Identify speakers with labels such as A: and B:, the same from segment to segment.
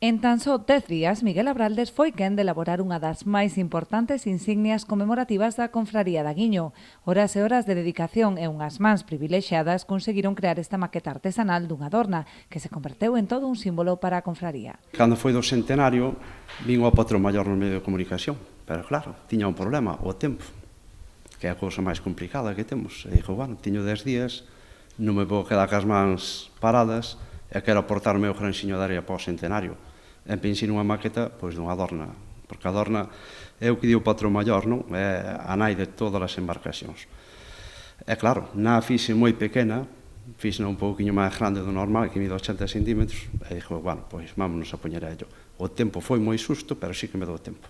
A: En tan só 10 días, Miguel Abraldes foi quen de elaborar unha das máis importantes insignias conmemorativas da Confraría da Guiño. Horas e horas de dedicación e unhas mans privilexiadas conseguiron crear esta maqueta artesanal dunha adorna que se converteu en todo un símbolo para a confraría.
B: Cando foi do centenario, vin o patrón maior no medio de comunicación, pero claro, tiña un problema, o tempo, que é a cousa máis complicada que temos. E dixo, bueno, tiño 10 días, non me vou quedar cas mans paradas e quero aportar o meu granxiño de area para o centenario. E pensei nunha maqueta, pois, dunha adorna, porque a adorna é o que di o patrón maior, non? É a nai de todas as embarcacións. E claro, na fixe moi pequena, fixe un pouquinho máis grande do normal, que mide 80 centímetros, e dixo, bueno, pois, vámonos a poñer a ello. O tempo foi moi susto, pero sí que me dou tempo.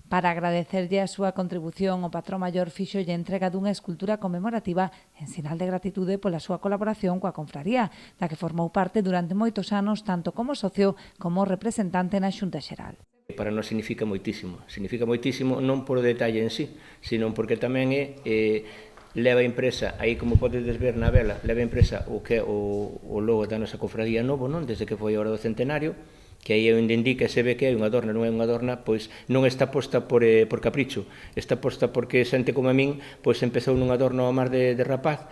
A: Para agradecerlle a súa contribución, o patrón maior fíxolle entrega dunha escultura conmemorativa en sinal de gratitude pola súa colaboración coa confraría, da que formou parte durante moitos anos tanto como socio como representante na Xunta Xeral.
C: Para nós significa moitísimo non por o detalle en sí, sino porque tamén leva impresa, aí como podedes ver na vela, leva impresa o que é o logo da nosa confraría novo, non? Desde que foi a hora do centenario, que aí onde indica se ve que é unha adorna, non é unha adorna, pois non está posta por capricho, está posta porque xente como a min, pois empezou nun adorno ao mar de rapaz,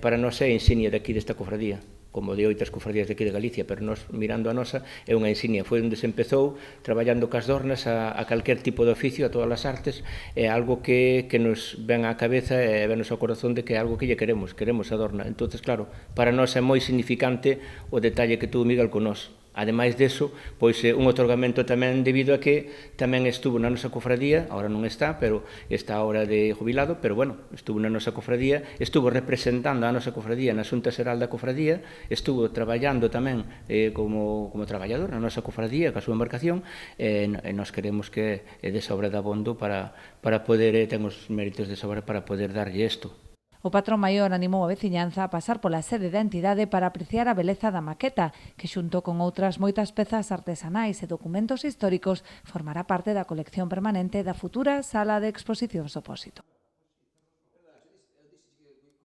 C: para nós é insignia daqui desta cofradía, como de outras cofradías de aquí de Galicia, pero nós, mirando a nosa, é unha insignia, foi onde se empezou, traballando cas dornas a calquer tipo de oficio, a todas as artes, é algo que nos ven á cabeza e venos ao corazón de que é algo que lle queremos a dorna. Entonces, claro, para nós é moi significante o detalle que tuvo Miguel con nós. Ademais deso, pois un otorgamento tamén debido a que tamén estuvo na nosa cofradía, agora non está, pero está ahora de jubilado, pero bueno, estuvo na nosa cofradía, estuvo representando a nosa cofradía na Xunta Xeral da cofradía, estuvo traballando tamén como traballador na nosa cofradía, ca súa embarcación, e nós queremos que é de sobra de abondo para poder, ten os méritos de sobra para poder darlle isto.
A: O patrón maior animou a veciñanza a pasar pola sede da entidade para apreciar a beleza da maqueta, que xunto con outras moitas pezas artesanais e documentos históricos formará parte da colección permanente da futura Sala de Exposicións Opósito.